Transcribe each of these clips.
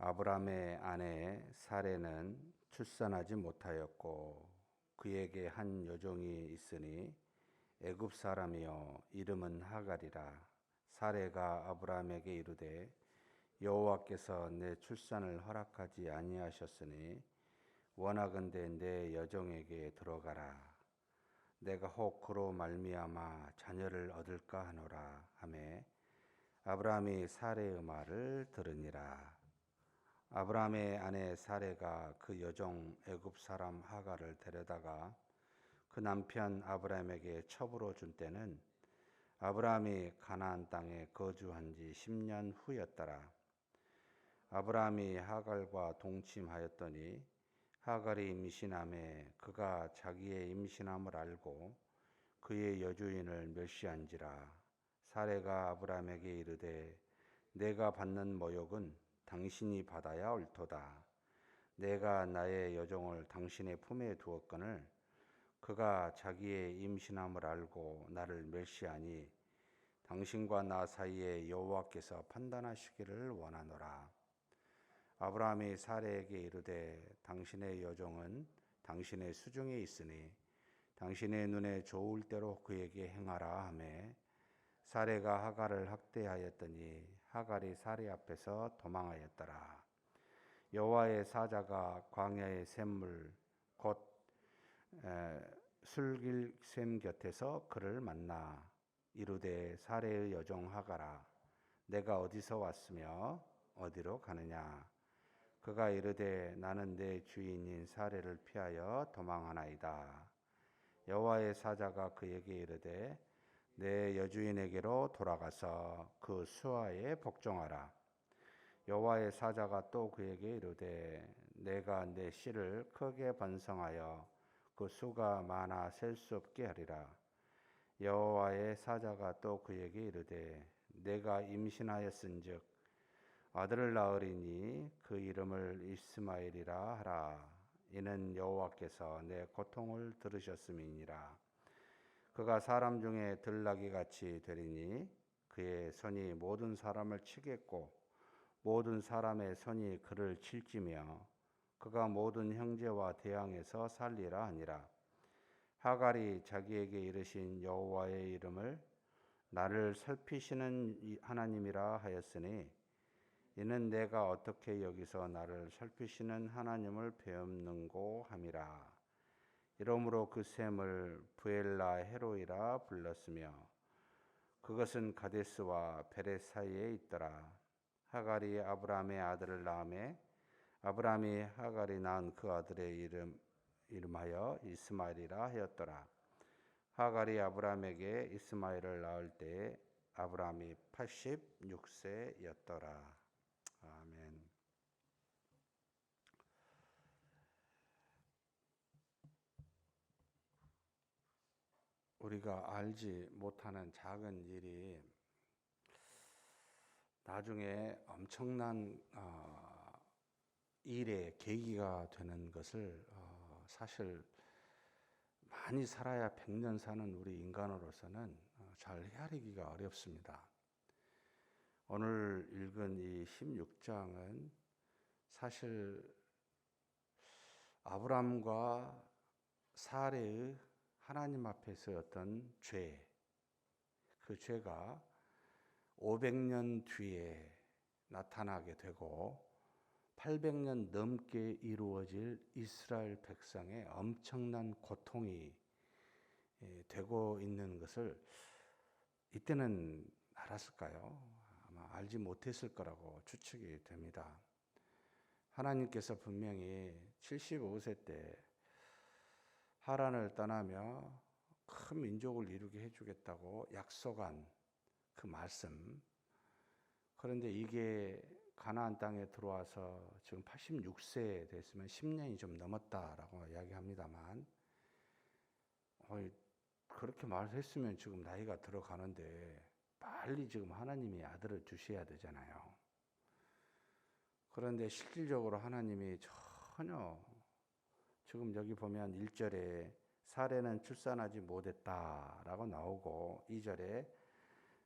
아브라함의 아내 사레는 출산하지 못하였고 그에게 한 여종이 있으니 애굽 사람이요 이름은 하갈이라. 사레가 아브라함에게 이르되 여호와께서 내 출산을 허락하지 아니하셨으니 원하건대 내 여종에게 들어가라. 내가 혹 그로 말미암아 자녀를 얻을까 하노라 하매 아브라함이 사레의 말을 들으니라. 아브라함의 아내 사레가 그 여종 애굽 사람 하갈을 데려다가 그 남편 아브라함에게 첩으로 준 때는 아브라함이 가나안 땅에 거주한 지 10년 후였더라. 아브라함이 하갈과 동침하였더니 하갈이 임신함에 그가 자기의 임신함을 알고 그의 여주인을 멸시한지라. 사레가 아브라함에게 이르되 내가 받는 모욕은 당신이 받아야 옳도다. 내가 나의 여종을 당신의 품에 두었거늘 그가 자기의 임신함을 알고 나를 멸시하니 당신과 나 사이에 여호와께서 판단하시기를 원하노라. 아브라함이 사레에게 이르되 당신의 여종은 당신의 수중에 있으니 당신의 눈에 좋을 대로 그에게 행하라 하매 사레가 하갈을 학대하였더니 하갈이 사레 앞에서 도망하였더라. 여호와의 사자가 광야의 샘물 곧 술길샘 곁에서 그를 만나 이르되 사레의 여종 하갈아 내가 어디서 왔으며 어디로 가느냐. 그가 이르되 나는 내 주인인 사레를 피하여 도망하나이다. 여호와의 사자가 그에게 이르되 내 여주인에게로 돌아가서 그 수하에 복종하라. 여호와의 사자가 또 그에게 이르되 내가 내 씨를 크게 번성하여 그 수가 많아 셀 수 없게 하리라. 여호와의 사자가 또 그에게 이르되 내가 임신하였은즉 아들을 낳으리니 그 이름을 이스마엘이라 하라. 이는 여호와께서 내 고통을 들으셨음이니라. 그가 사람 중에 들나귀 같이 되리니 그의 손이 모든 사람을 치겠고 모든 사람의 손이 그를 칠지며 그가 모든 형제와 대항해서 살리라 하니라. 하갈이 자기에게 이르신 여호와의 이름을 나를 살피시는 하나님이라 하였으니 이는 내가 어떻게 여기서 나를 살피시는 하나님을 배웠는고 함이라. 이러므로 그 샘을 부엘라 헤로이라 불렀으며 그것은 가데스와 베렛 사이에 있더라. 하갈이 아브라함의 아들을 낳음에 아브라함이 하갈이 낳은 그 아들의 이름하여 이스마엘이라 하였더라. 하갈이 아브라함에게 이스마엘을 낳을 때 아브라함이 86세였더라. 아멘. 우리가 알지 못하는 작은 일이 나중에 엄청난 일의 계기가 되는 것을 사실 많이 살아야 100년 사는 우리 인간으로서는 잘 헤아리기가 어렵습니다. 오늘 읽은 이 16장은 사실 아브람과 사레의 하나님 앞에서 어떤 죄, 그 죄가 500년 뒤에 나타나게 되고 800년 넘게 이루어질 이스라엘 백성의 엄청난 고통이 되고 있는 것을 이때는 알았을까요? 아마 알지 못했을 거라고 추측이 됩니다. 하나님께서 분명히 75세 때 하란을 떠나며 큰 민족을 이루게 해주겠다고 약속한 그 말씀. 그런데 이게 가나안 땅에 들어와서 지금 86세 됐으면 10년이 좀 넘었다라고 이야기합니다만 그렇게 말했으면 지금 나이가 들어가는데 빨리 지금 하나님이 아들을 주셔야 되잖아요. 그런데 실질적으로 하나님이 전혀 지금 여기 보면 1절에 사레는 출산하지 못했다라고 나오고 2절에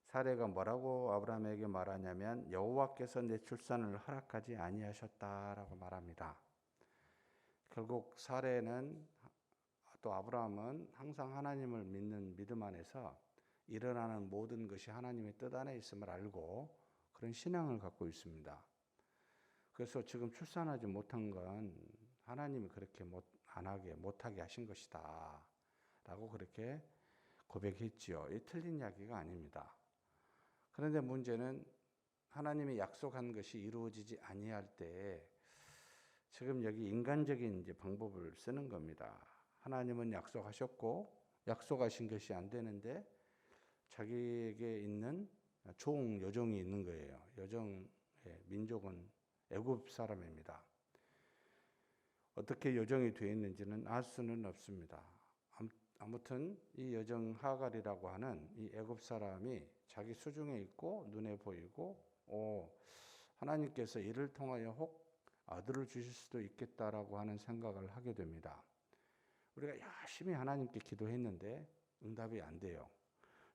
사례가 뭐라고 아브라함에게 말하냐면 여호와께서 내 출산을 허락하지 아니하셨다라고 말합니다. 결국 사례는 또 아브라함은 항상 하나님을 믿는 믿음 안에서 일어나는 모든 것이 하나님의 뜻 안에 있음을 알고 그런 신앙을 갖고 있습니다. 그래서 지금 출산하지 못한 건 하나님이 그렇게 못하게 하신 것이다 라고 그렇게 고백했지요. 이 틀린 이야기가 아닙니다. 그런데 문제는 하나님이 약속한 것이 이루어지지 아니할 때 지금 여기 인간적인 이제 방법을 쓰는 겁니다. 하나님은 약속하셨고 약속하신 것이 안 되는데 자기에게 있는 여종이 있는 거예요. 여종의 민족은 애굽 사람입니다. 어떻게 여종이 되어 있는지는 알 수는 없습니다. 아무튼 이 여종 하갈이라고 하는 이 애굽 사람이 자기 수중에 있고 눈에 보이고 하나님께서 이를 통하여 혹 아들을 주실 수도 있겠다라고 하는 생각을 하게 됩니다. 우리가 열심히 하나님께 기도했는데 응답이 안 돼요.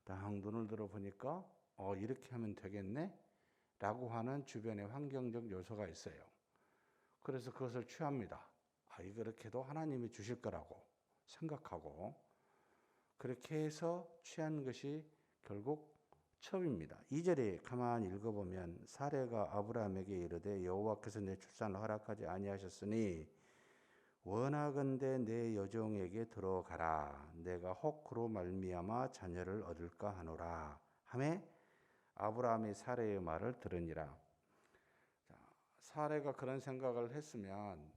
딱 눈을 들어 보니까 이렇게 하면 되겠네? 라고 하는 주변의 환경적 요소가 있어요. 그래서 그것을 취합니다. 이렇게도 하나님이 주실 거라고 생각하고 그렇게 해서 취한 것이 결국 첩입니다. 2절에 가만히 읽어보면 사레가 아브라함에게 이르되 여호와께서 내 출산을 허락하지 아니하셨으니 원하건대 내 여종에게 들어가라. 내가 혹 그로 말미암아 자녀를 얻을까 하노라. 하매 아브라함이 사레의 말을 들으니라. 사레가 그런 생각을 했으면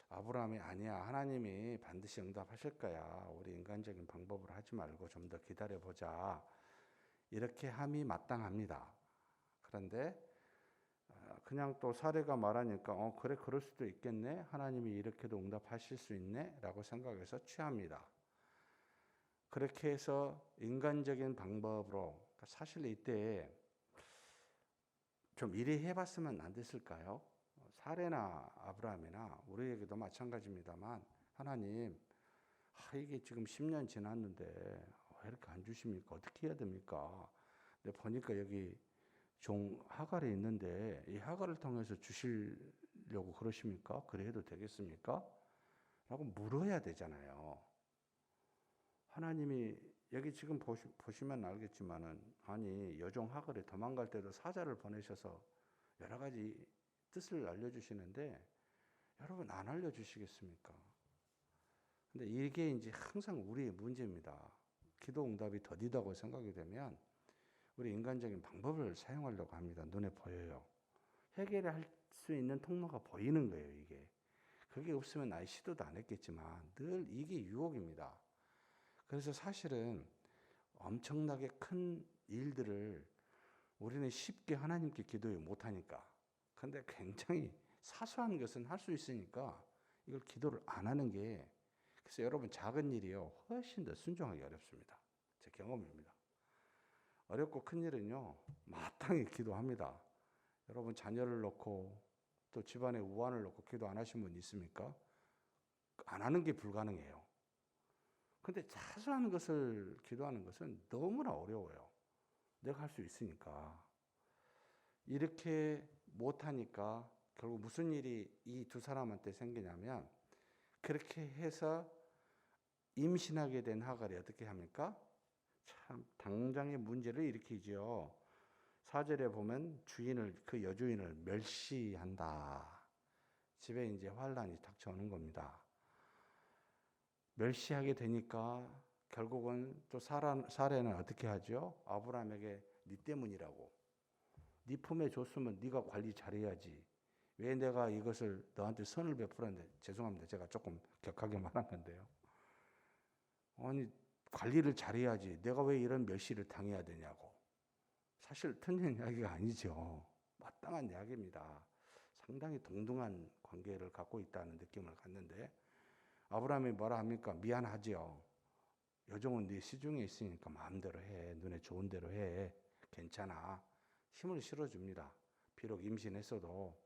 아브라함이 아니야. 하나님이 반드시 응답하실 거야. 우리 인간적인 방법으로 하지 말고 좀 더 기다려보자. 이렇게 함이 마땅합니다. 그런데 그냥 또 사례가 말하니까 그래 그럴 수도 있겠네. 하나님이 이렇게도 응답하실 수 있네. 라고 생각해서 취합니다. 그렇게 해서 인간적인 방법으로 사실 이때 좀 이래 해봤으면 안 됐을까요? 사례나 아브라함이나 우리에게도 마찬가지입니다만 하나님 이게 지금 10년 지났는데 왜 이렇게 안 주십니까? 어떻게 해야 됩니까? 근데 보니까 여기 종 하갈이 있는데 이 하갈을 통해서 주시려고 그러십니까? 그래 해도 되겠습니까? 라고 물어야 되잖아요. 하나님이 여기 지금 보시면 알겠지만은 아니 여종 하갈이 도망갈 때도 사자를 보내셔서 여러 가지 뜻을 알려주시는데 여러분 안 알려주시겠습니까? 근데 이게 이제 항상 우리의 문제입니다. 기도 응답이 더디다고 생각이 되면 우리 인간적인 방법을 사용하려고 합니다. 눈에 보여요. 해결할 수 있는 통로가 보이는 거예요, 이게. 그게 없으면 아예 시도도 안 했겠지만 늘 이게 유혹입니다. 그래서 사실은 엄청나게 큰 일들을 우리는 쉽게 하나님께 기도에 못하니까. 근데 굉장히 사소한 것은 할 수 있으니까 이걸 기도를 안 하는 게 그래서 여러분 작은 일이요 훨씬 더 순종하기 어렵습니다. 제 경험입니다. 어렵고 큰 일은요 마땅히 기도합니다. 여러분 자녀를 놓고 또 집안에 우환을 놓고 기도 안 하신 분 있습니까? 안 하는 게 불가능해요. 근데 사소한 것을 기도하는 것은 너무나 어려워요. 내가 할 수 있으니까. 이렇게 못하니까 결국 무슨 일이 이 두 사람한테 생기냐면 그렇게 해서 임신하게 된 하갈이 어떻게 합니까? 참 당장의 문제를 일으키죠. 4절에 보면 그 여주인을 멸시한다. 집에 이제 환란이 닥쳐오는 겁니다. 멸시하게 되니까 결국은 또 사례는 어떻게 하죠? 아브라함에게 네 때문이라고. 네 품에 줬으면 네가 관리 잘해야지. 왜 내가 이것을 너한테 선을 베풀었는데 죄송합니다. 제가 조금 격하게 말한 건데요. 아니 관리를 잘해야지. 내가 왜 이런 멸시를 당해야 되냐고. 사실 틀린 이야기가 아니죠. 마땅한 이야기입니다. 상당히 동등한 관계를 갖고 있다는 느낌을 갖는데 아브라함이 뭐라 합니까? 미안하지요. 여종은 네 시중에 있으니까 마음대로 해. 눈에 좋은 대로 해. 괜찮아. 힘을 실어줍니다. 비록 임신했어도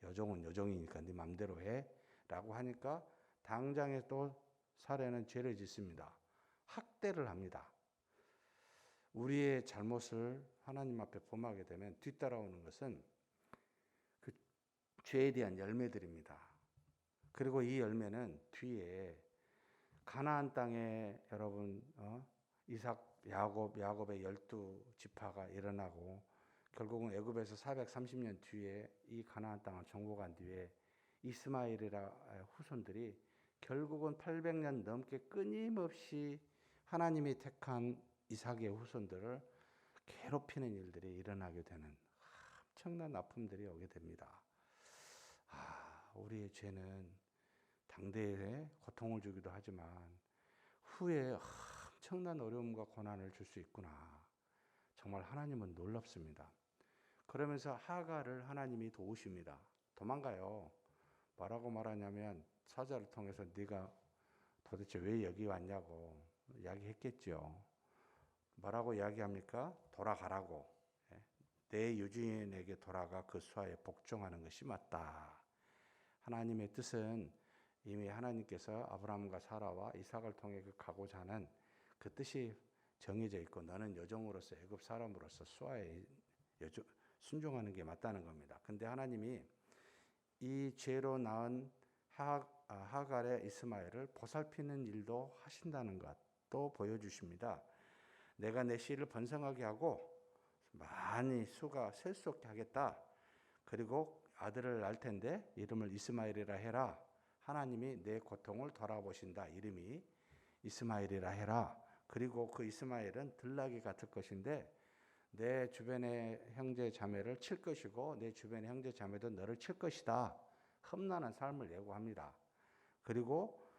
여종은 여종이니까 네 마음대로 해. 라고 하니까 당장에 또 사례는 죄를 짓습니다. 학대를 합니다. 우리의 잘못을 하나님 앞에 범하게 되면 뒤따라오는 것은 그 죄에 대한 열매들입니다. 그리고 이 열매는 뒤에 가나안 땅에 여러분 이삭, 야곱의 12지파가 일어나고 결국은 애굽에서 430년 뒤에 이 가나안 땅을 정복한 뒤에 이스마엘이라 후손들이 결국은 800년 넘게 끊임없이 하나님이 택한 이삭의 후손들을 괴롭히는 일들이 일어나게 되는 엄청난 아픔들이 오게 됩니다. 우리의 죄는 당대에 고통을 주기도 하지만 후에 엄청난 어려움과 고난을 줄 수 있구나. 정말 하나님은 놀랍습니다. 그러면서 하갈을 하나님이 도우십니다. 도망가요. 뭐라고 말하냐면 사자를 통해서 네가 도대체 왜 여기 왔냐고 이야기했겠죠. 뭐라고 이야기합니까? 돌아가라고. 내 유주인에게 돌아가 그 수하에 복종하는 것이 맞다. 하나님의 뜻은 이미 하나님께서 아브라함과 사라와 이삭을 통해 가고자 하는 그 뜻이 정해져 있고 너는 여종으로서 애굽 사람으로서 수하에 순종하는 게 맞다는 겁니다. 근데 하나님이 이 죄로 낳은 하갈의 이스마엘을 보살피는 일도 하신다는 것도 보여주십니다. 내가 내 씨를 번성하게 하고 많이 수가 셀 수 없게 하겠다. 그리고 아들을 낳을 텐데 이름을 이스마엘이라 해라. 하나님이 내 고통을 돌아보신다. 이름이 이스마엘이라 해라. 그리고 그 이스마엘은 들나귀 같을 것인데 내 주변의 형제 자매를 칠 것이고 내 주변의 형제 자매도 너를 칠 것이다. 험난한 삶을 예고합니다. 그리고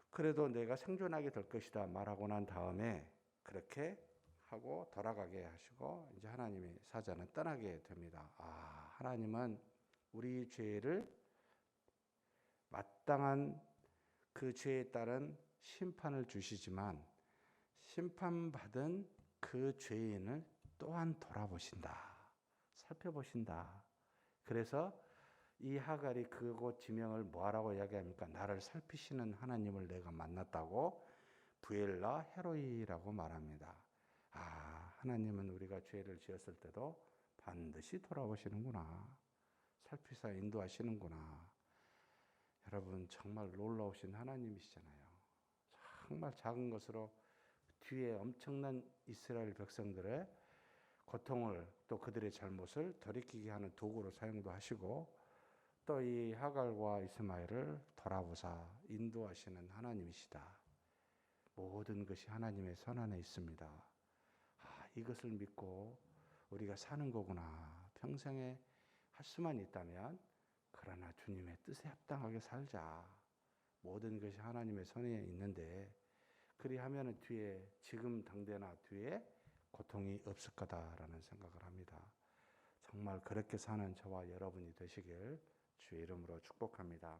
그래도 내가 생존하게 될 것이다 말하고 난 다음에 그렇게 하고 돌아가게 하시고 이제 하나님의 사자는 떠나게 됩니다. 하나님은 우리 죄를 마땅한 그 죄에 따른 심판을 주시지만 심판받은 그 죄인을 또한 돌아보신다. 살펴보신다. 그래서 이 하갈이 그곳 지명을 뭐라고 이야기합니까? 나를 살피시는 하나님을 내가 만났다고 부엘라 헤로이라고 말합니다. 하나님은 우리가 죄를 지었을 때도 반드시 돌아보시는구나. 살피사 인도하시는구나. 여러분 정말 놀라우신 하나님이시잖아요. 정말 작은 것으로 뒤에 엄청난 이스라엘 백성들의 고통을 또 그들의 잘못을 돌이키게 하는 도구로 사용도 하시고 또 이 하갈과 이스마엘을 돌아보사 인도하시는 하나님이시다. 모든 것이 하나님의 손안에 있습니다. 이것을 믿고 우리가 사는 거구나. 평생에 할 수만 있다면 그러나 주님의 뜻에 합당하게 살자. 모든 것이 하나님의 손에 있는데 그리하면 뒤에 지금 당대나 뒤에 고통이 없을 거다라는 생각을 합니다. 정말 그렇게 사는 저와 여러분이 되시길 주의 이름으로 축복합니다.